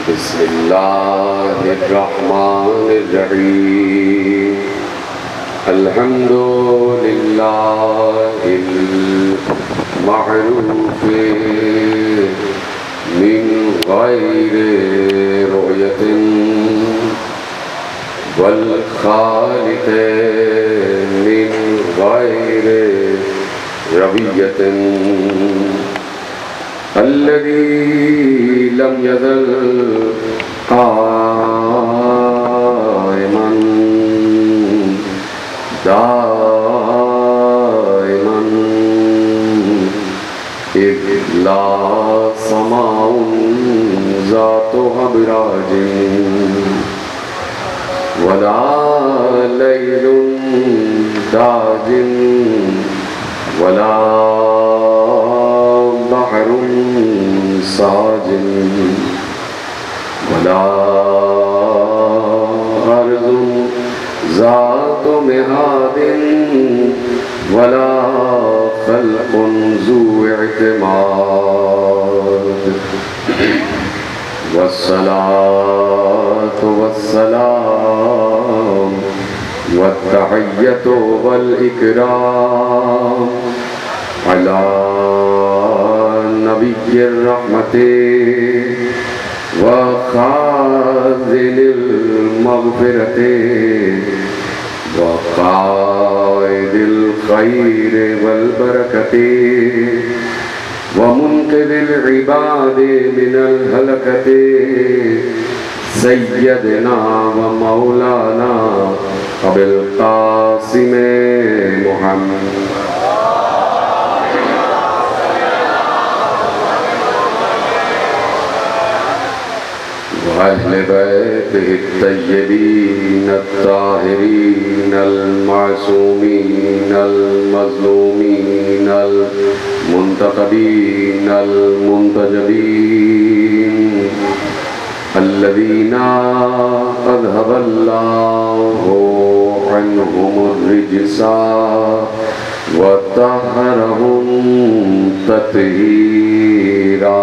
بسم اللہ الرحمن الرحیم الحمد للہ المعروف من غیر رؤیت والخالق من غیر رویت الذي لم يزل قائما دائما إذ لا سماء ذات أبراج ولا ليل داج ولا بحر ساجن ولا أرض ذات مهاد ولا خلق ذو اعتماد والصلاة والسلام والتحية والإكرام على نبي الرحمة وخازن المغفرة وقائد الخير والبركة ومنقذ العباد من الهلكة سيدنا ومولانا أبي القاسم محمد وأهل بيته الطيبين الطاهرين المعصومين المظلومين المنتقبين المنتجبين الذين أذهب الله عنهم الرجس وطهرهم تطهيرا.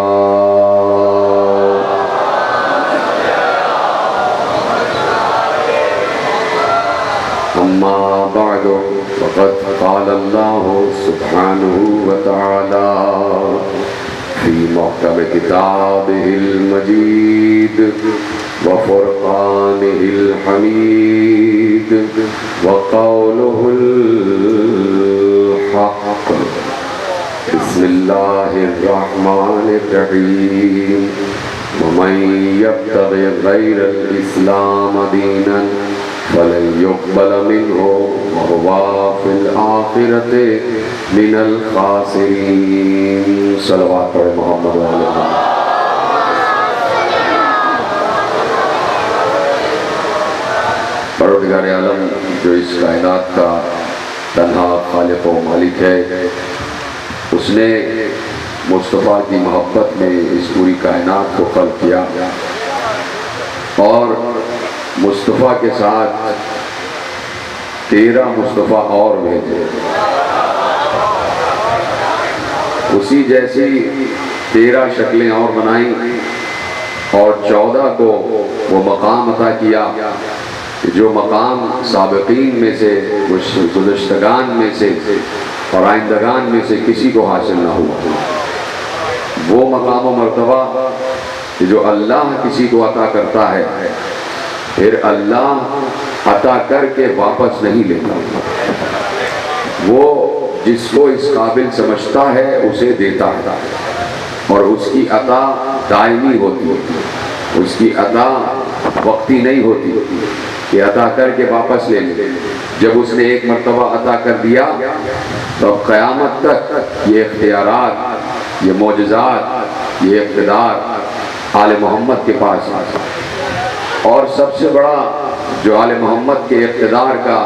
أما بعد فقد قال الله سبحانه وتعالى في محكم كتابه المجيد وفرقانه الحميد وقوله الحق بسم الله الرحمن الرحيم ومن يبتغي غير الإسلام دينا فلن يقبل منه وهو في الآخرة من الخاسرين. صلوات محمد علیہ. پروردگار عالم جو اس کائنات کا تنہا خالق و مالک ہے، اس نے مصطفیٰ کی محبت میں اس پوری کائنات کو خلق کیا اور مصطفیٰ کے ساتھ 13 مصطفیٰ اور بھیجے. اسی جیسی 13 شکلیں اور بنائیں اور 14 کو وہ مقام عطا کیا جو مقام سابقین میں سے، گزشتگان میں سے اور آئندگان میں سے کسی کو حاصل نہ ہوا. وہ مقام و مرتبہ جو اللہ کسی کو عطا کرتا ہے پھر اللہ عطا کر کے واپس نہیں لیتا. وہ جس کو اس قابل سمجھتا ہے اسے دیتا ہے اور اس کی عطا دائمی ہوتی ہے. اس کی عطا وقتی نہیں ہوتی کہ عطا کر کے واپس لے لے. جب اس نے ایک مرتبہ عطا کر دیا تو قیامت تک یہ اختیارات، یہ معجزات، یہ اقتدار آل محمد کے پاس ہے. اور سب سے بڑا جو آل محمد کے اقتدار کا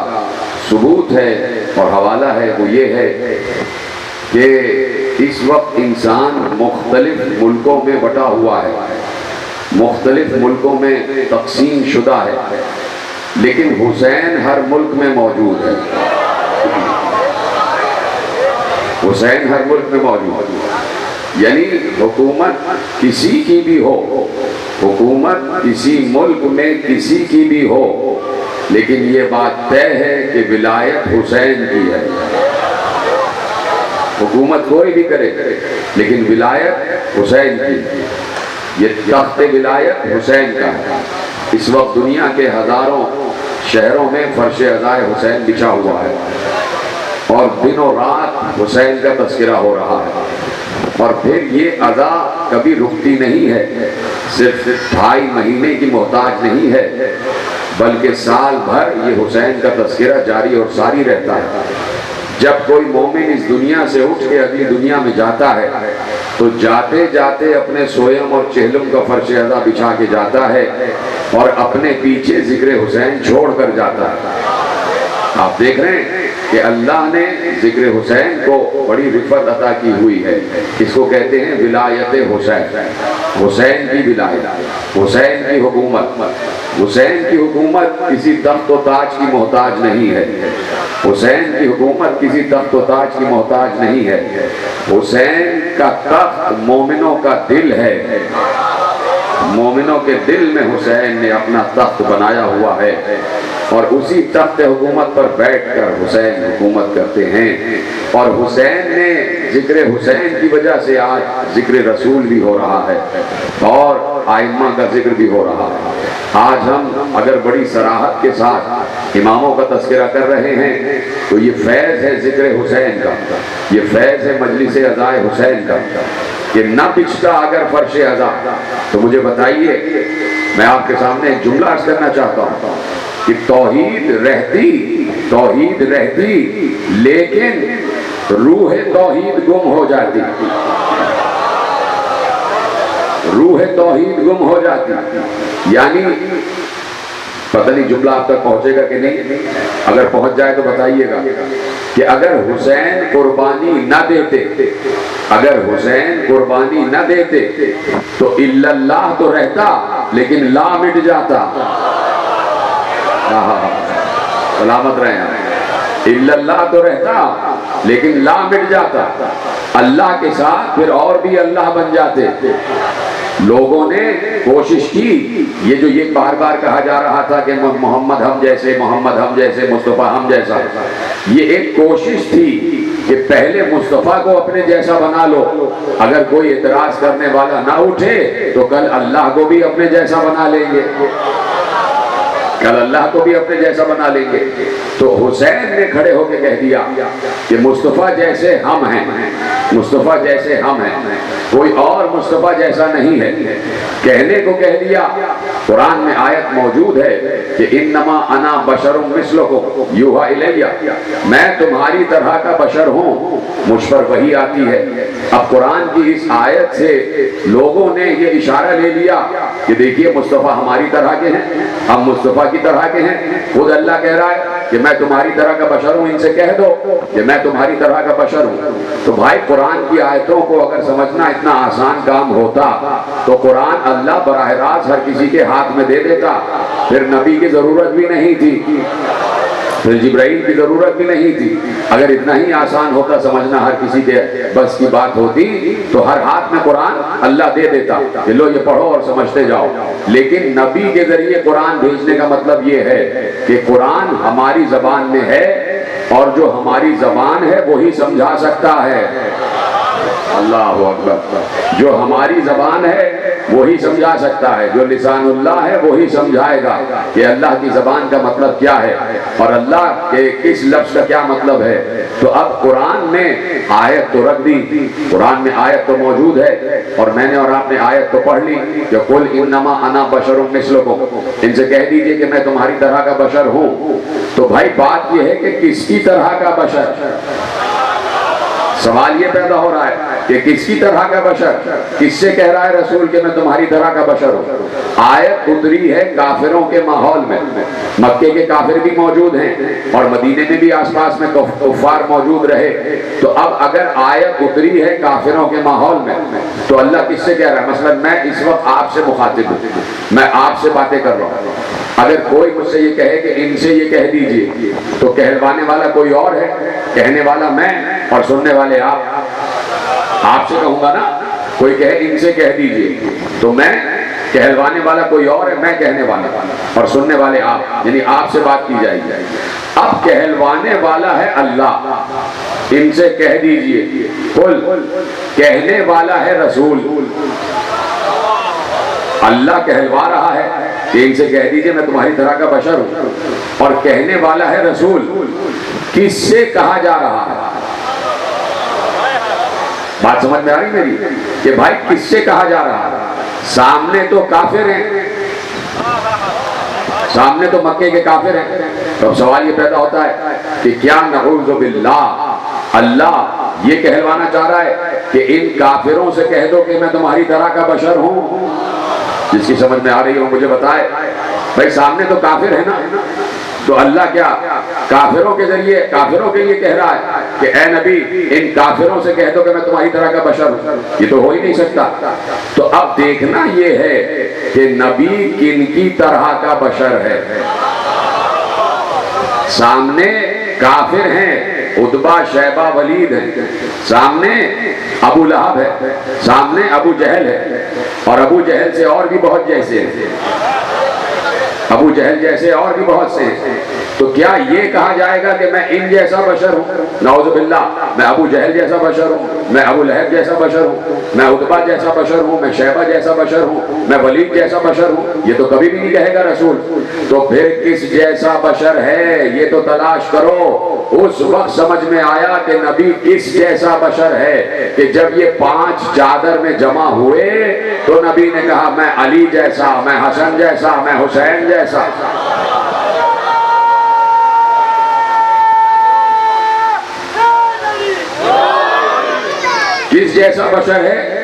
ثبوت ہے اور حوالہ ہے وہ یہ ہے کہ اس وقت انسان مختلف ملکوں میں بٹا ہوا ہے، مختلف ملکوں میں تقسیم شدہ ہے، لیکن حسین ہر ملک میں موجود ہے. حسین ہر ملک میں موجود ہے. یعنی حکومت کسی کی بھی ہو، حکومت کسی ملک میں کسی کی بھی ہو، لیکن یہ بات طے ہے کہ ولایت حسین کی ہے۔ حکومت کوئی بھی کرے لیکن ولایت حسین کی، یہ تخت ولایت حسین کا ہے۔ اس وقت دنیا کے ہزاروں شہروں میں فرش عزائے حسین بچھا ہوا ہے، اور دن و رات حسین کا تذکرہ ہو رہا ہے، اور پھر یہ عزا کبھی رکتی نہیں ہے، صرف 2.5 مہینے کی محتاج نہیں ہے، بلکہ سال بھر یہ حسین کا تذکرہ جاری اور ساری رہتا ہے۔ جب کوئی مومن اس دنیا سے اٹھ کے اگلی دنیا میں جاتا ہے تو جاتے جاتے اپنے سویم اور چہلم کا فرش عزا بچھا کے جاتا ہے اور اپنے پیچھے ذکر حسین چھوڑ کر جاتا ہے۔ آپ دیکھ رہے ہیں کہ اللہ نے ذکر حسین کو بڑی رفعت عطا کی ہوئی ہے۔ اس کو کہتے ہیں ولایت حسین، حسین کی ولایت، حسین کی حکومت۔ حسین کی حکومت کسی تخت و تاج کی محتاج نہیں ہے، حسین کی حکومت کسی تخت و تاج کی محتاج نہیں ہے۔ حسین کا تخت مومنوں کا دل ہے، مومنوں کے دل میں حسین نے اپنا تخت بنایا ہوا ہے، اور اسی تخت حکومت پر بیٹھ کر حسین حکومت کرتے ہیں۔ اور حسین نے ذکر حسین کی وجہ سے آج ذکر رسول بھی ہو رہا ہے اور ائمہ کا ذکر بھی ہو رہا ہے۔ آج ہم اگر بڑی صراحت کے ساتھ اماموں کا تذکرہ کر رہے ہیں تو یہ فیض ہے ذکر حسین کا، یہ فیض ہے مجلس عزائے حسین کا، کہ نہ بچتا اگر فرش عزا تو مجھے بتائیے، میں آپ کے سامنے ایک جملہ عرض کرنا چاہتا ہوں کہ توحید رہتی لیکن روح توحید گم ہو جاتی، روح توحید گم ہو جاتی۔ یعنی پتہ نہیں جملہ آپ تک پہنچے گا کہ نہیں، اگر پہنچ جائے تو بتائیے گا کہ اگر حسین قربانی نہ دیتے، اگر حسین قربانی نہ دیتے تو الا اللہ تو رہتا لیکن لا مٹ جاتا۔ سلامت رہے ہیں، الا اللہ تو رہتا لیکن لا مٹ جاتا، اللہ کے ساتھ پھر اور بھی اللہ بن جاتے۔ لوگوں نے کوشش کی، یہ بار بار کہا جا رہا تھا کہ محمد ہم جیسے، محمد ہم جیسے، مصطفیٰ ہم جیسا، یہ ایک کوشش تھی کہ پہلے مصطفیٰ کو اپنے جیسا بنا لو، اگر کوئی اعتراض کرنے والا نہ اٹھے تو کل اللہ کو بھی اپنے جیسا بنا لیں گے، کل اللہ کو بھی اپنے جیسا بنا لیں گے۔ تو حسین نے کھڑے ہو کے کہہ دیا کہ مصطفیٰ جیسے ہم ہیں، مصطفیٰ جیسے ہم ہیں، کوئی اور مصطفیٰ جیسا نہیں ہے۔ کہنے کو کہہ دیا، قرآن میں آیت موجود ہے کہ انما انا بشر مثلکم یوحی الیہ، میں تمہاری طرح کا بشر ہوں، مجھ پر وحی آتی ہے۔ اب قرآن کی اس آیت سے لوگوں نے یہ اشارہ لے لیا کہ دیکھیے مصطفیٰ ہماری طرح کے ہیں، ہم مصطفیٰ کی طرح کے ہیں۔ خود اللہ کہہ رہا ہے کہ میں تمہاری طرح کا بشر ہوں، ان سے کہہ دو کہ میں تمہاری طرح کا بشر ہوں۔ تو بھائی قرآن کی آیتوں کو اگر سمجھنا اتنا آسان کام ہوتا تو قرآن اللہ براہ راست ہر کسی کے ہاتھ میں دے دیتا، پھر نبی کی ضرورت بھی نہیں تھی، پھر جبرائیل کی ضرورت بھی نہیں تھی۔ اگر اتنا ہی آسان ہوتا سمجھنا، ہر کسی کے بس کی بات ہوتی تو ہر ہاتھ میں قرآن اللہ دے دیتا کہ لو یہ پڑھو اور سمجھتے جاؤ۔ لیکن نبی کے ذریعے قرآن بھیجنے کا مطلب یہ ہے کہ قرآن ہماری زبان میں ہے، اور جو ہماری زبان ہے وہی سمجھا سکتا ہے۔ اللہ اکبر، جو ہماری زبان ہے وہی سمجھا سکتا ہے، جو لسان اللہ ہے وہی سمجھائے گا کہ اللہ کی زبان کا مطلب کیا ہے اور اللہ کے کس لفظ کا کیا مطلب ہے۔ تو اب قرآن میں آیت تو رکھ دی، قرآن میں آیت تو موجود ہے، اور میں نے اور آپ نے آیت تو پڑھ لی کہ قل انما انا بشر مثلکم، ان سے کہہ دیجئے کہ میں تمہاری طرح کا بشر ہوں۔ تو بھائی بات یہ ہے کہ کس کی طرح کا بشر، سوال یہ پیدا ہو رہا ہے کہ کس کی طرح کا بشر، کس سے کہہ رہا ہے رسول کہ میں تمہاری طرح کا بشر ہوں۔ آیت اتری ہے کافروں کے ماحول میں، مکے کے کافر بھی موجود ہیں اور مدینے میں بھی آس پاس میں کفار موجود رہے۔ تو اب اگر آیت اتری ہے کافروں کے ماحول میں تو اللہ کس سے کہہ رہا ہے؟ مثلا میں اس وقت آپ سے مخاطب ہوں، میں آپ سے باتیں کر رہا ہوں، اگر کوئی مجھ سے یہ کہے کہ ان سے یہ کہہ دیجئے تو کہلوانے والا کوئی اور ہے، کہنے والا میں اور سننے والے آپ سے کہوں گا نا کوئی کہے ان سے کہہ دیجئے، تو میں کہلوانے والا کوئی اور ہے، میں کہنے والا اور سننے والے آپ، یعنی آپ سے بات کی جائے گی۔ اب کہلوانے والا ہے اللہ، ان سے کہہ دیجئے قل، کہنے والا ہے رسول، اللہ کہلوا رہا ہے کہ ان سے کہہ دیجئے میں تمہاری طرح کا بشر ہوں، اور کہنے والا ہے رسول، کس سے کہا جا رہا ہے؟ بات سمجھ میں آ رہی میری کہ بھائی کس سے کہا جا رہا ہے؟ سامنے تو کافر ہیں، سامنے تو مکے کے کافر ہیں، تو سوال یہ پیدا ہوتا ہے کہ کیا نعوذ باللہ اللہ یہ کہلوانا چاہ رہا ہے کہ ان کافروں سے کہہ دو کہ میں تمہاری طرح کا بشر ہوں؟ جس کی سمجھ میں آ رہی ہو مجھے بتائے۔ بھائی سامنے تو کافر ہے نا، تو اللہ کیا کافروں کے ذریعے کافروں کے لیے کہہ رہا ہے کہ اے نبی ان کافروں سے کہہ دو کہ میں تمہاری طرح کا بشر ہوں؟ یہ تو ہو ہی نہیں سکتا۔ تو اب دیکھنا یہ ہے کہ نبی کن کی طرح کا بشر ہے۔ سامنے کافر ہیں، عتبہ شیبہ ولید ہیں، سامنے ابو لہب ہے، سامنے ابو جہل ہے، اور ابو جہل سے اور بھی بہت جیسے ہیں، ابو جہل جیسے اور بھی بہت سے ہیں۔ تو کیا یہ کہا جائے گا کہ میں ان جیسا بشر ہوں؟ نعوذ باللہ، میں ابو جہل جیسا بشر ہوں، میں ابو لہب جیسا بشر ہوں، میں عتبہ جیسا بشر ہوں، میں شیبہ جیسا بشر ہوں، میں ولید جیسا بشر ہوں؟ یہ تو کبھی بھی نہیں کہے گا رسول۔ تو پھر کس جیسا بشر ہے یہ تو تلاش کرو۔ اس وقت سمجھ میں آیا کہ نبی کس جیسا بشر ہے کہ جب یہ 5 چادر میں جمع ہوئے تو نبی نے کہا میں علی جیسا، میں حسن جیسا، میں حسین جیسا۔ کس جیسا بشر ہے؟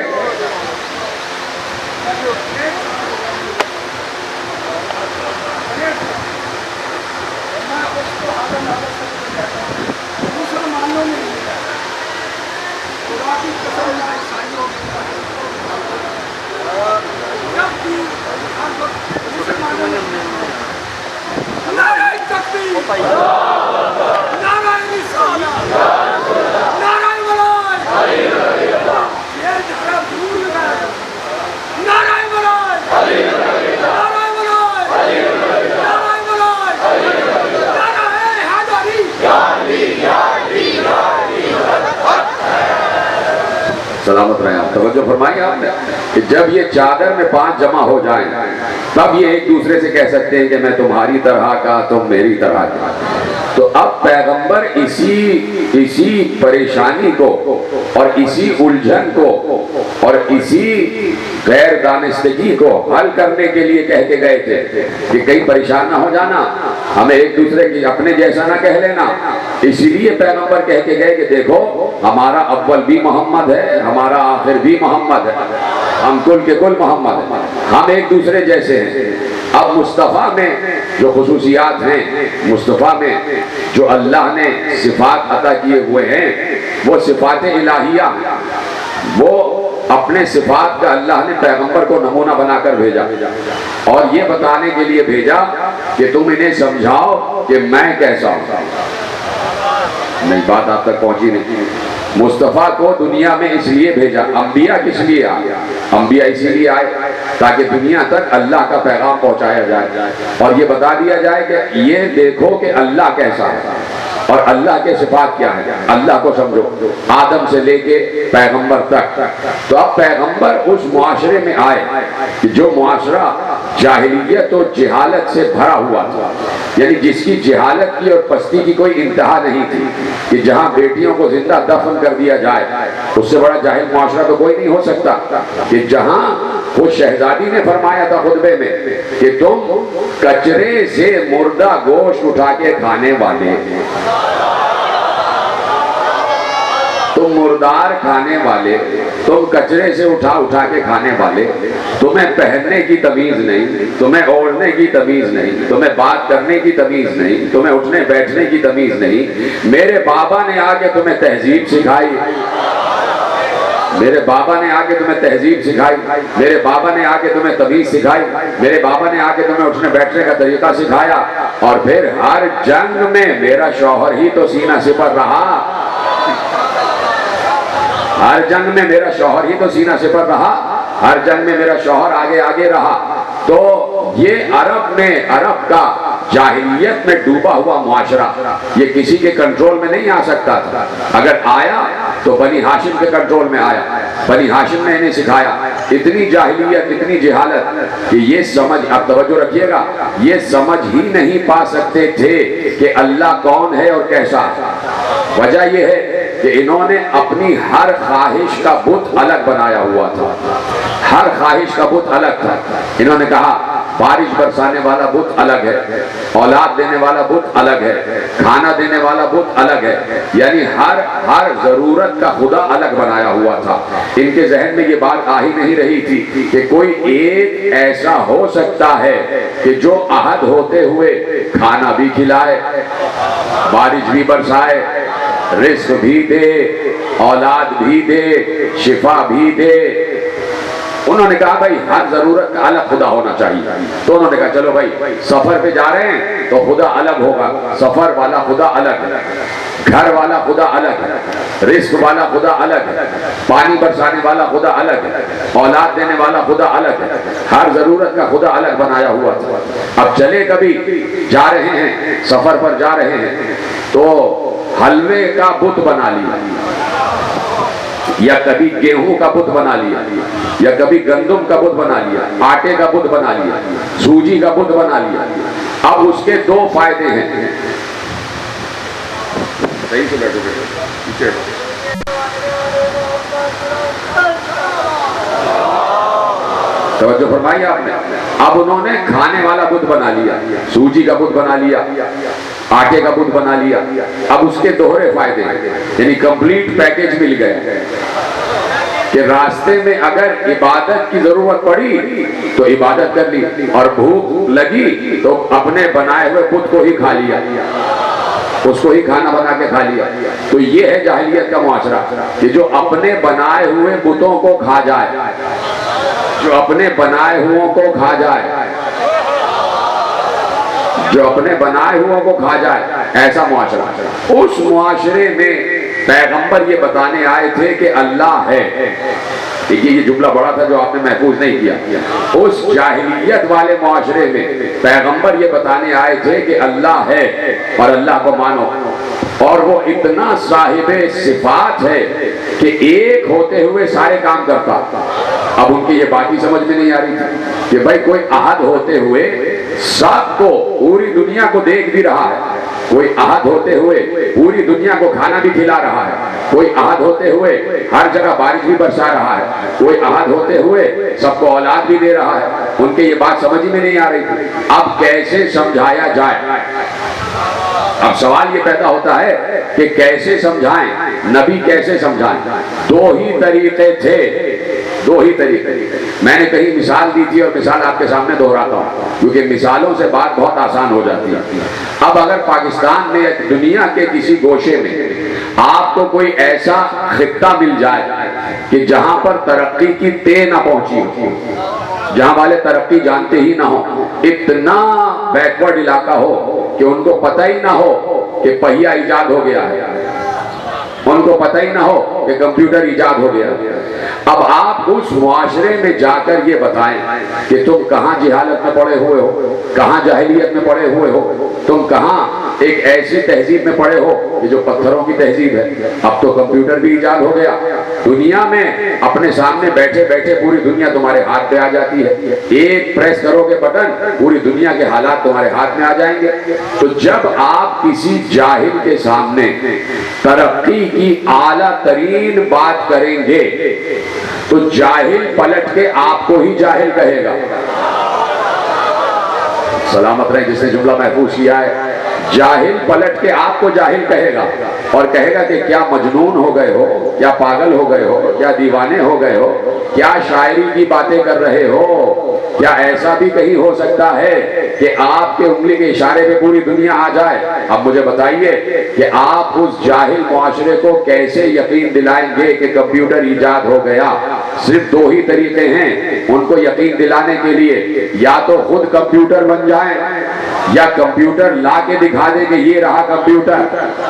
سلامت رہے آپ، توجہ فرمائیں آپ نے کہ جب یہ چادر میں 5 جمع ہو جائیں تب یہ ایک دوسرے سے کہہ سکتے ہیں کہ میں تمہاری طرح کا، تم میری طرح کا۔ تو اب پیغمبر اسی پریشانی کو اور اسی الجھن کو اور اسی غیر دانستگی کو حل کرنے کے لیے کہہ کے گئے تھے کہ کہیں پریشان نہ ہو جانا، ہمیں ایک دوسرے کی اپنے جیسا نہ کہہ لینا۔ اسی لیے پیغمبر کہہ کے گئے کہ دیکھو ہمارا اول بھی محمد ہے، ہمارا آخر بھی محمد ہے، ہم کل کے کل محمد ہیں، ہم ایک دوسرے جیسے ہیں۔ اب مصطفیٰ میں جو خصوصیات ہیں، مصطفیٰ میں جو اللہ نے صفات عطا کیے ہوئے ہیں وہ صفات الہیہ، وہ اپنے صفات کا اللہ نے پیغمبر کو نمونہ بنا کر بھیجا اور یہ بتانے کے لیے بھیجا کہ تم انہیں سمجھاؤ کہ میں کیسا ہوں۔ نہیں، بات آپ تک پہنچی نہیں۔ مصطفیٰ کو دنیا میں اس لیے بھیجا، انبیاء کس لیے آئے؟ انبیاء اسی لیے آئے تاکہ دنیا تک اللہ کا پیغام پہنچایا جائے اور یہ بتا دیا جائے کہ یہ دیکھو کہ اللہ کیسا ہے اور اللہ کے صفات کیا ہے، اللہ کو سمجھو، آدم سے لے کے پیغمبر تک۔ تو اب پیغمبر اس معاشرے میں آئے کہ جو معاشرہ جاہلیت و جہالت سے بھرا ہوا تھا، یعنی جس کی جہالت کی اور پستی کی کوئی انتہا نہیں تھی، کہ جہاں بیٹیوں کو زندہ دفن کر دیا جائے، اس سے بڑا جاہل معاشرہ تو کوئی نہیں ہو سکتا، کہ جہاں وہ شہزادی نے فرمایا تھا خطبے میں کہ تم کچرے سے مردہ گوشت اٹھا کے کھانے والے، تم مردار کھانے والے، تم کچرے سے اٹھا کے کھانے والے، تمہیں پہننے کی تمیز نہیں، تمہیں اوڑھنے کی تمیز نہیں، تمہیں بات کرنے کی تمیز نہیں، تمہیں اٹھنے بیٹھنے کی تمیز نہیں۔ میرے بابا نے آ کے تمہیں تہذیب سکھائی، میرے بابا نے آ کے تمہیں تہذیب سکھائی، میرے بابا نے آ کے تمہیں تمیز سکھائی، میرے بابا نے آ کے تمہیں اٹھنے بیٹھنے کا طریقہ سکھایا، اور پھر ہر جنگ میں میرا شوہر ہی تو سینہ سپر رہا۔ ہر جنگ میں میرا شوہر ہی تو سینہ سپر رہا، ہر جنگ میں میرا شوہر آگے آگے رہا۔ تو یہ عرب کا جاہلیت میں ڈوبا ہوا معاشرہ، یہ کسی کے کنٹرول میں نہیں آ سکتا تھا۔ اگر آیا تو بنی ہاشم کے کنٹرول میں آیا، بنی ہاشم نے انہیں سکھایا۔ اتنی جاہلیت، اتنی جہالت کہ یہ سمجھ، اب توجہ رکھیے گا، یہ سمجھ ہی نہیں پا سکتے تھے کہ اللہ کون ہے اور کیسا ہے۔ وجہ یہ ہے کہ انہوں نے اپنی ہر خواہش کا بت الگ بنایا ہوا تھا، ہر خواہش کا بت الگ تھا۔ انہوں نے کہا بارش برسانے والا بت الگ ہے، اولاد دینے والا بت الگ ہے، کھانا دینے والا بت الگ ہے، یعنی ہر ضرورت کا خدا الگ بنایا ہوا تھا۔ ان کے ذہن میں یہ بات آ ہی نہیں رہی تھی کہ کوئی ایک ایسا ہو سکتا ہے کہ جو عہد ہوتے ہوئے کھانا بھی کھلائے، بارش بھی برسائے، رزق بھی دے، اولاد بھی دے، شفا بھی دے۔ انہوں نے کہا بھائی ہر ضرورت کا الگ خدا ہونا چاہیے۔ تو انہوں نے کہا چلو بھائی سفر پہ جا رہے ہیں تو خدا الگ ہوگا، سفر والا خدا الگ ہے، گھر والا خدا الگ ہے، رزق والا خدا الگ ہے، پانی برسانے والا خدا الگ ہے، اولاد دینے والا خدا الگ ہے، ہر ضرورت کا خدا الگ بنایا ہوا تھا۔ اب چلے کبھی جا رہے ہیں، سفر پر جا رہے ہیں تو حلوے کا بت بنا لیا، یا کبھی گیہوں کا بت بنا لیا، یا کبھی گندم کا بت بنا لیا، آٹے کا بت بنا لیا، سوجی کا بت بنا لیا۔ اب اس کے دو فائدے ہیں۔ صحیح سے بیٹھو پیچھے۔ توجہ فرمائی آپ نے۔ اب انہوں نے کھانے والا بت بنا لیا، سوجی کا بت بنا لیا، آٹے کا بت بنا لیا۔ اب اس کے دوہرے فائدے ہیں، یعنی کمپلیٹ پیکج مل گئے کہ راستے میں اگر عبادت کی ضرورت پڑی تو عبادت کر لی، اور بھوک لگی تو اپنے بنائے ہوئے بت کو ہی کھا لیا، اس کو ہی کھانا بنا کے کھا لیا۔ تو یہ ہے جاہلیت کا معاشرہ کہ جو اپنے بنائے ہوئے بتوں کو کھا جائے، جو اپنے بنائے ہوئوں کو کھا جائے، جو اپنے بنائے ہوئوں کو کھا جائے، ایسا معاشرہ۔ اس معاشرے میں پیغمبر یہ بتانے آئے تھے کہ اللہ ہے۔ دیکھیے یہ جملہ بڑا تھا جو آپ نے محفوظ نہیں کیا۔ اس جاہلیت والے معاشرے میں پیغمبر یہ بتانے آئے تھے کہ اللہ ہے اور اللہ کو مانو، اور وہ اتنا صاحب صفات ہے کہ ایک ہوتے ہوئے سارے کام کرتا۔ اب ان کی یہ بات ہی سمجھ میں نہیں آ رہی تھی کہ بھائی کوئی عہد ہوتے ہوئے سب کو، پوری دنیا کو دیکھ بھی رہا ہے، کوئی عہد ہوتے ہوئے پوری دنیا کو کھانا بھی کھلا رہا ہے، کوئی عہد ہوتے ہوئے ہر جگہ بارش بھی برسا رہا ہے، کوئی عہد ہوتے ہوئے سب کو اولاد بھی دے رہا ہے۔ ان کے یہ بات سمجھ میں نہیں آ رہی تھی۔ اب کیسے سمجھایا جائے؟ اب سوال یہ پیدا ہوتا ہے کہ کیسے سمجھائیں، نبی کیسے سمجھائیں؟ دو ہی طریقے تھے، دو ہی طریقے۔ میں نے کہیں مثال دی تھی اور مثال آپ کے سامنے دہراتا ہوں کیونکہ مثالوں سے بات بہت آسان ہو جاتی ہے۔ اب اگر پاکستان میں دنیا کے کسی گوشے میں آپ کو کوئی ایسا خطہ مل جائے کہ جہاں پر ترقی کی تے نہ پہنچی ہو، جہاں والے ترقی جانتے ہی نہ ہو، اتنا بیکورڈ علاقہ ہو کہ ان کو پتہ ہی نہ ہو کہ پہیہ ایجاد ہو گیا ہے، ان کو پتہ ہی نہ ہو کہ کمپیوٹر ایجاد ہو گیا۔ اب آپ اس معاشرے میں جا کر یہ بتائیں کہ تم کہاں جہالت میں پڑے ہوئے ہو، کہاں جاہلیت میں پڑے ہوئے ہو، تم کہاں ایک ایسی تہذیب میں پڑے ہو کہ جو پتھروں کی تہذیب ہے۔ اب تو کمپیوٹر بھی ایجاد ہو گیا، دنیا میں اپنے سامنے بیٹھے بیٹھے پوری دنیا تمہارے ہاتھ پہ آ جاتی ہے، ایک پریس کرو گے بٹن، پوری دنیا کے حالات تمہارے ہاتھ میں آ جائیں گے۔ تو جب آپ کسی جاہل کے سامنے ترقی کی اعلیٰ ترین بات کریں گے تو جاہل پلٹ کے آپ کو ہی جاہل کہے گا۔ سلامت رہے جس نے جملہ محفوظ کیا ہے۔ جاہل پلٹ کے آپ کو جاہل کہے گا اور کہے گا کہ کیا مجنون ہو گئے ہو، کیا پاگل ہو گئے ہو، کیا دیوانے ہو گئے ہو، کیا شاعری کی باتیں کر رہے ہو، کیا ایسا بھی کہیں ہو سکتا ہے کہ آپ کے انگلی کے اشارے پہ پوری دنیا آ جائے؟ اب مجھے بتائیے کہ آپ اس جاہل معاشرے کو کیسے یقین دلائیں گے کہ کمپیوٹر ایجاد ہو گیا؟ صرف دو ہی طریقے ہیں ان کو یقین دلانے کے لیے، یا تو خود کمپیوٹر بن جائیں یا کمپیوٹر لا کے دکھا دے کہ یہ رہا کمپیوٹر،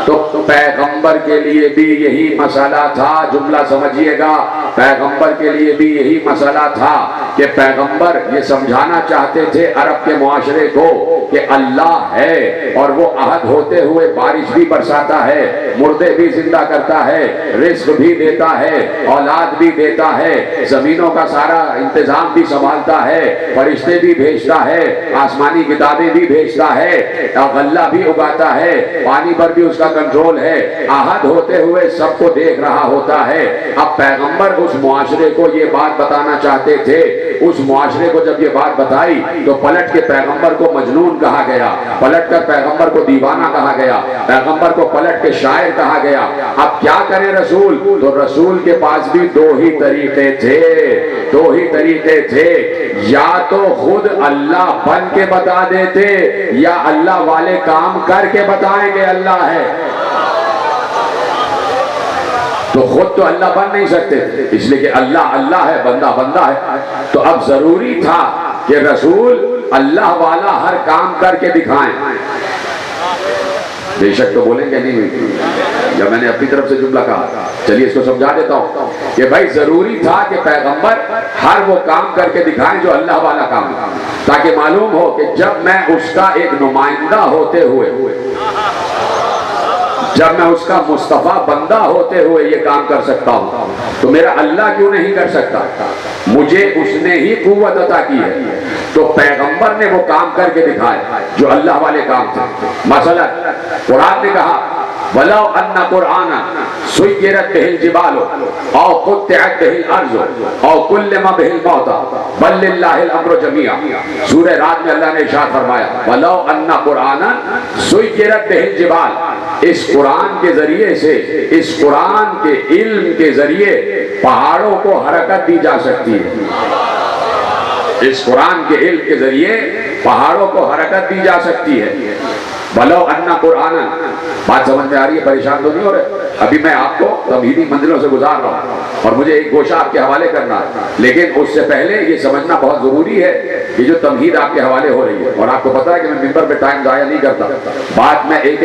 تو پیغمبر کے لیے بھی یہی مسئلہ تھا. جملہ سمجھیے گا، پیغمبر کے لیے بھی یہی مسئلہ تھا کہ پیغمبر یہ سمجھانا چاہتے تھے عرب کے معاشرے کو کہ اللہ ہے اور وہ عہد ہوتے ہوئے بارش بھی برساتا ہے، مردے بھی زندہ کرتا ہے، رزق بھی دیتا ہے، اولاد بھی دیتا ہے، زمینوں کا سارا انتظام بھی سنبھالتا ہے، فرشتے بھی بھیجتا ہے، آسمانی کتابیں بھی بھیجتا ہے، غلہ بھی اگاتا ہے، پانی پر بھی اس کا کنٹرول ہے، عہد ہوتے ہوئے سب کو دیکھ رہا ہوتا ہے. اب پیغمبر اس معاشرے کو یہ بات بتانا چاہتے تھے. اس معاشرے کو جب یہ بات بتائی تو پلٹ کے پیغمبر کو مجنون کہا گیا، پلٹ کر پیغمبر کو دیوانہ کہا گیا، پیغمبر کو پلٹ کے شاعر کہا گیا. اب کیا کرے رسول؟ تو رسول کے پاس بھی دو ہی طریقے تھے، یا تو خود اللہ بن کے بتا دیتے یا اللہ والے کام کر کے بتائیں گے اللہ ہے. تو خود تو اللہ بن نہیں سکتے تھے، اس لیے کہ اللہ ہے، بندہ ہے. تو اب ضروری تھا کہ رسول اللہ والا ہر کام کر کے دکھائیں. بے شک تو بولیں گے نہیں، یا میں نے اپنی طرف سے جملہ کہا. چلیے اس کو سمجھا دیتا ہوں کہ بھائی ضروری تھا کہ پیغمبر ہر وہ کام کر کے دکھائیں جو اللہ والا کام ہے، تاکہ معلوم ہو کہ جب میں اس کا ایک نمائندہ ہوتے ہوئے، جب میں اس کا مصطفیٰ بندہ ہوتے ہوئے یہ کام کر سکتا ہوں تو میرا اللہ کیوں نہیں کر سکتا؟ مجھے اس نے ہی قوت عطا کی ہے. تو پیغمبر نے وہ کام کر کے دکھائے جو اللہ والے کام تھے. مثلا قرآن نے کہا وَلَوْ أَنَّ قُرْآنًا سُيِّرَتْ بِهِ الْجِبَالُ أَوْ قُطِّعَتْ بِهِ الْأَرْضُ أَوْ كُلِّمَ بِهِ الْمَوْتَى بَلْ لِلَّهِ الْأَمْرُ جَمِيعًا. سورہ رات میں اللہ نے ارشاد فرمایا وَلَوْ أَنَّ قُرْآنًا سُيِّرَتْ بِهِ الْجِبَالُ. اس قرآن کے ذریعے سے، اس قرآن کے علم کے ذریعے پہاڑوں کو حرکت دی جا سکتی ہے. اس قرآن کے علم کے ذریعے پہاڑوں کو حرکت دی جا سکتی ہے. بلو انا قرآن. بات سمجھ میں آ رہی ہے؟ پریشان تو نہیں ہو رہے؟ ابھی میں آپ کو تمہیدی منزلوں سے گزار رہا ہوں اور مجھے ایک گوشہ آپ کے حوالے کرنا ہے، لیکن اس سے پہلے یہ سمجھنا بہت ضروری ہے کہ جو تمہید آپ کے حوالے ہو رہی ہے، اور آپ کو پتا ہے کہ میں ممبر پہ ٹائم ضائع نہیں کرتا، بات میں ایک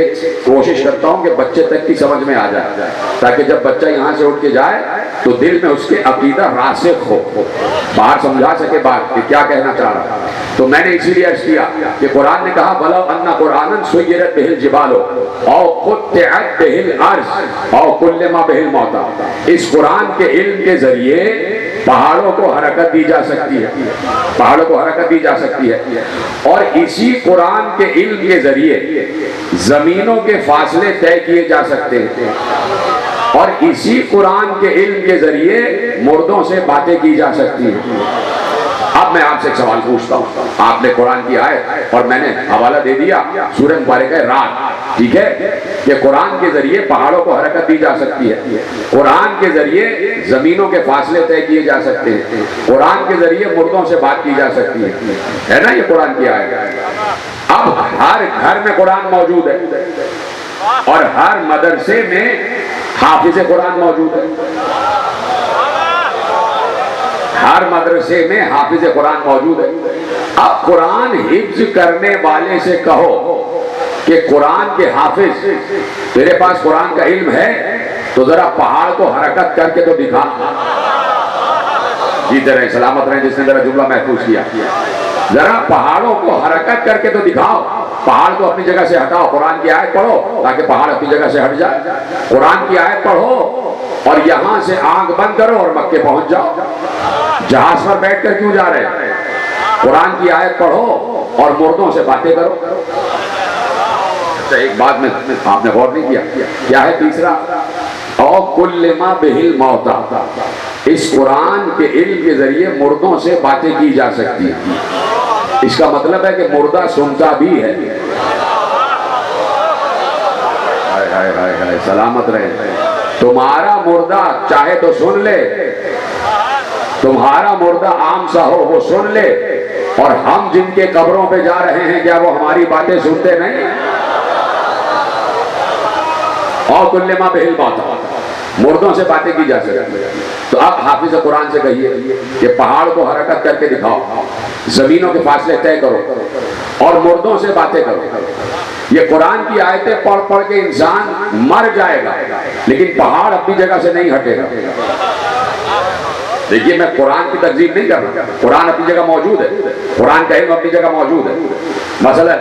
کوشش کرتا ہوں کہ بچے تک کی سمجھ میں آ جائے، تاکہ جب بچہ یہاں سے اٹھ کے جائے تو دل میں اس کے عقیدہ راسخ ہو، باہر سمجھا سکے بات کہ کیا کہنا چاہ رہا. تو میں نے اسی لیے عرض کیا کہ قرآن نے کہا بلو انا قرآن سیرت بہ الجبال او قطعت بہ الارض او کلم بہ الموتى. اس قرآن کے علم کے ذریعے پہاڑوں کو حرکت دی جا سکتی ہے، پہاڑوں کو حرکت دی جا سکتی ہے، اور اسی قرآن کے علم کے ذریعے زمینوں کے فاصلے طے کیے جا سکتے ہیں، اور اسی قرآن کے علم کے ذریعے مردوں سے باتیں کی جا سکتی ہیں. اب میں آپ سے ایک سوال پوچھتا ہوں. آپ نے قرآن کی آیت اور میں نے حوالہ دے دیا سورہ مبارکہ رات، ٹھیک ہے، کہ قرآن کے ذریعے پہاڑوں کو حرکت دی جا سکتی ہے، قرآن کے ذریعے زمینوں کے فاصلے طے کیے جا سکتے ہیں، قرآن کے ذریعے مردوں سے بات کی جا سکتی ہے نا؟ یہ قرآن کی آیت. اب ہر گھر میں قرآن موجود ہے اور ہر مدرسے میں حافظ قرآن موجود ہے. ہر مدرسے میں حافظ قرآن موجود ہے. اب قرآن حفظ کرنے والے سے کہو کہ قرآن کے حافظ تیرے پاس قرآن کا علم ہے تو ذرا پہاڑ کو حرکت کر کے تو دکھا. جیتے رہے، سلامت رہے جس نے ذرا جملہ محفوظ کیا. ذرا پہاڑوں کو حرکت کر کے تو دکھاؤ. پہاڑ کو اپنی جگہ سے ہٹاؤ، قرآن کی آیت پڑھو تاکہ پہاڑ اپنی جگہ سے ہٹ جائے. قرآن کی آیت پڑھو اور یہاں سے آنکھ بند کرو اور مکے پہنچ جاؤ. جہاز پر بیٹھ کر کیوں جا رہے ہیں؟ قرآن کی آیت پڑھو اور مردوں سے باتیں کرو. ایک بات میں آپ نے غور نہیں کیا، کیا ہے تیسرا؟ او کلما بہل موتا. اس قرآن کے علم کے ذریعے مردوں سے باتیں کی جا سکتی ہیں. اس کا مطلب ہے کہ مردہ سنتا بھی ہے. سلامت رہے. تمہارا مردہ چاہے تو سن لے، تمہارا مردہ عام سا ہو وہ سن لے، اور ہم جن کے قبروں پہ جا رہے ہیں کیا وہ ہماری باتیں سنتے نہیں؟ اور کلما بہل موتا. مردوں سے باتیں کی جا سکتی ہیں۔ تو آپ حافظ قرآن سے کہیے کہ پہاڑ کو حرکت کر کے دکھاؤ، زمینوں کے فاصلے طے کرو اور مردوں سے باتیں کرو۔ یہ قرآن کی آیتیں پڑھ پڑھ کے انسان مر جائے گا، لیکن پہاڑ اپنی جگہ سے نہیں ہٹے گا۔ دیکھیے میں قرآن کی تکذیب نہیں کر رہا، قرآن اپنی جگہ موجود ہے، قرآن کا علم اپنی جگہ موجود ہے۔ مثلا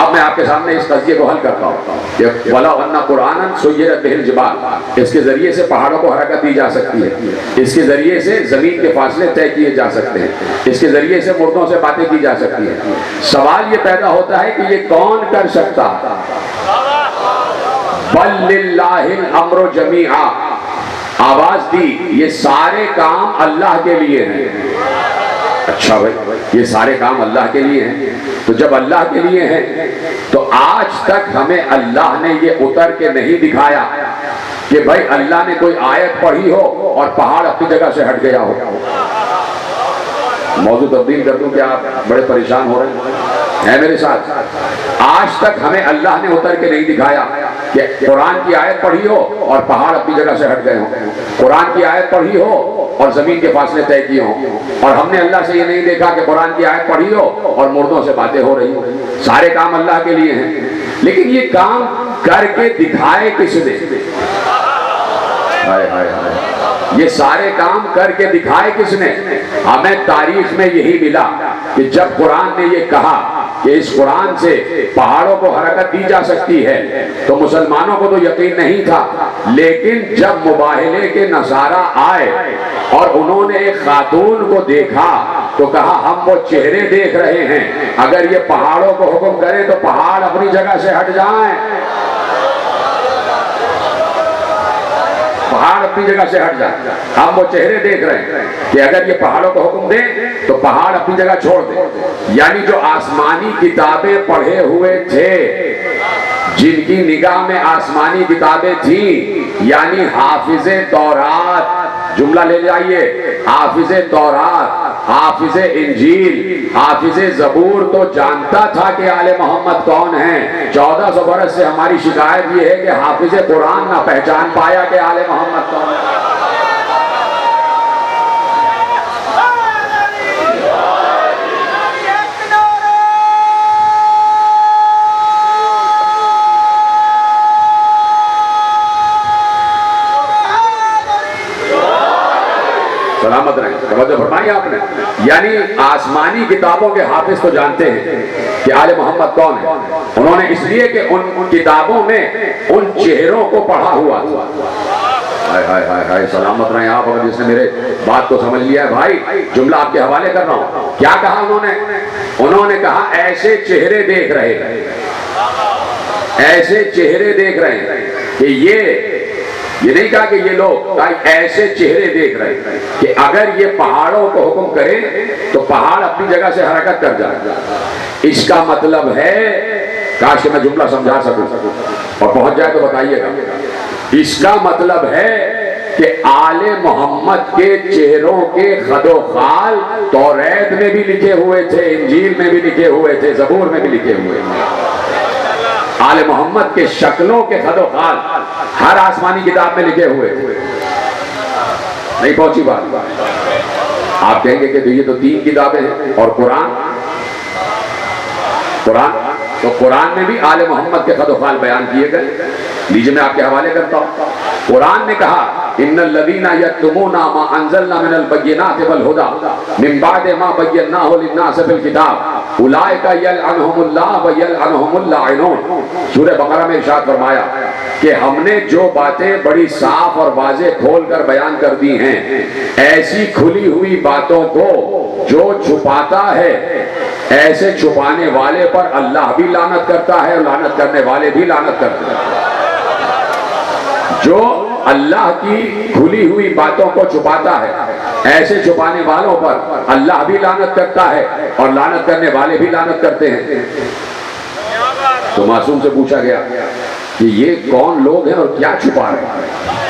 اب میں آپ کے سامنے اس قضیے کو حل کرتا ہوں کہ وَلَوْ أَنَّ قُرْآنًا سُيِّرَتْ بِهِ الْجِبَالُ، اس کے ذریعے سے پہاڑوں کو حرکت دی جا سکتی ہے، اس کے ذریعے سے زمین کے فاصلے طے کیے جا سکتے ہیں، اس کے ذریعے سے مردوں سے باتیں کی جا سکتی ہیں۔ سوال یہ پیدا ہوتا ہے کہ یہ کون کر سکتا؟ بَلْ لِلَّهِ الْأَمْرُ جَمِيعًا، آواز دی یہ سارے کام اللہ کے لیے ہیں۔ اچھا بھائی یہ سارے کام اللہ کے لیے ہیں، تو جب اللہ کے لیے ہیں تو آج تک ہمیں اللہ نے یہ اتر کے نہیں دکھایا کہ بھائی اللہ نے کوئی آیت پڑھی ہو اور پہاڑ اپنی جگہ سے ہٹ گیا ہو۔ موضوع تبدیل کر دوں کہ آپ بڑے پریشان ہو رہے ہیں میرے ساتھ؟ آج تک ہمیں اللہ نے اتر کے نہیں دکھایا کہ قرآن کی آیت پڑھی ہو اور پہاڑ اپنی جگہ سے ہٹ گئے ہوں، قرآن کی آیت پڑھی ہو اور زمین کے فاصلے طے کیے ہوں، اور ہم نے اللہ سے یہ نہیں دیکھا کہ قرآن کی آیت پڑھی ہو اور مردوں سے باتیں ہو رہی ہوں۔ سارے کام اللہ کے لیے ہیں، لیکن یہ کام کر کے دکھائے کس نے؟ ہائے ہائے ہائے، یہ سارے کام کر کے دکھائے کس نے؟ ہمیں تاریخ میں یہی ملا کہ جب قرآن نے یہ کہا کہ اس قرآن سے پہاڑوں کو حرکت دی جا سکتی ہے تو مسلمانوں کو تو یقین نہیں تھا، لیکن جب مباہلے کے نصارہ آئے اور انہوں نے ایک خاتون کو دیکھا تو کہا ہم وہ چہرے دیکھ رہے ہیں، اگر یہ پہاڑوں کو حکم کرے تو پہاڑ اپنی جگہ سے ہٹ جائیں، پہاڑ اپنی جگہ سے ہٹ جائیں۔ ہم وہ چہرے دیکھ رہے ہیں کہ اگر یہ پہاڑوں کو حکم دیں تو پہاڑ اپنی جگہ چھوڑ دیں۔ یعنی جو آسمانی کتابیں پڑھے ہوئے تھے، جن کی نگاہ میں آسمانی کتابیں تھیں، یعنی حافظ تورات، جملہ لے جائیے، حافظ تورات، حافظ انجیل، حافظ زبور تو جانتا تھا کہ آل محمد کون ہیں۔ 1400 برس سے ہماری شکایت یہ ہے کہ حافظ قرآن نہ پہچان پایا کہ آل محمد کون ہے۔ سلامت رہیں، توجہ فرمائی آپ نے۔ یعنی آسمانی کتابوں کے حافظ تو جانتے ہیں کہ آل محمد کون ہے، انہوں نے اس لیے کہ ان کتابوں میں ان چہروں کو پڑھا ہوا تھا۔ ہائے ہائے ہائے ہائے، سلامت رہیں آپ، اگر جس نے میرے بات کو سمجھ لیا ہے بھائی، جملہ آپ کے حوالے کر رہا ہوں۔ کیا کہا انہوں نے کہا ایسے چہرے دیکھ رہے ہیں، ایسے چہرے دیکھ رہے ہیں کہ یہ نہیں کہا کہ یہ لوگ ایسے چہرے دیکھ رہے ہیں کہ اگر یہ پہاڑوں کو حکم کریں تو پہاڑ اپنی جگہ سے حرکت کر جائے۔ اس کا مطلب ہے، کاش کہ میں جملہ سمجھا سکوں اور پہنچ جائے تو بتائیے گا، اس کا مطلب ہے کہ آل محمد کے چہروں کے خد و خال توریت میں بھی لکھے ہوئے تھے، انجیل میں بھی لکھے ہوئے تھے، زبور میں بھی لکھے ہوئے تھے۔ آل محمد کے شکلوں کے خد و خال ہر آسمانی کتاب میں لکھے ہوئے تھے۔ نہیں پہنچی بات؟ آپ کہیں گے کہ یہ تو 3 کتابیں ہیں اور قرآن تو قرآن میں بھی آل محمد کے خد و خال بیان کیے گئے۔ لیجئے میں آپ کے حوالے کرتا ہوں۔ قرآن نے کہا ان الذین یکتمون ما انزلنا من البینات والہدی من بعد ما بیناہ للناس فی الکتاب اولئک یلعنہم اللہ ویلعنہم اللاعنون۔ سورہ بقرہ میں ارشاد فرمایا کہ ہم نے جو باتیں بڑی صاف اور واضح کھول کر بیان کر دی ہیں، ایسی کھلی ہوئی باتوں کو جو چھپاتا ہے، ایسے چھپانے والے پر اللہ بھی لعنت کرتا ہے اور لعنت کرنے والے بھی لعنت کرتے ہیں۔ جو اللہ کی کھلی ہوئی باتوں کو چھپاتا ہے، ایسے چھپانے والوں پر اللہ بھی لعنت کرتا ہے اور لعنت کرنے والے بھی لعنت کرتے ہیں۔ تو معصوم سے پوچھا گیا کہ یہ کون لوگ ہیں اور کیا چھپا رہے ہیں؟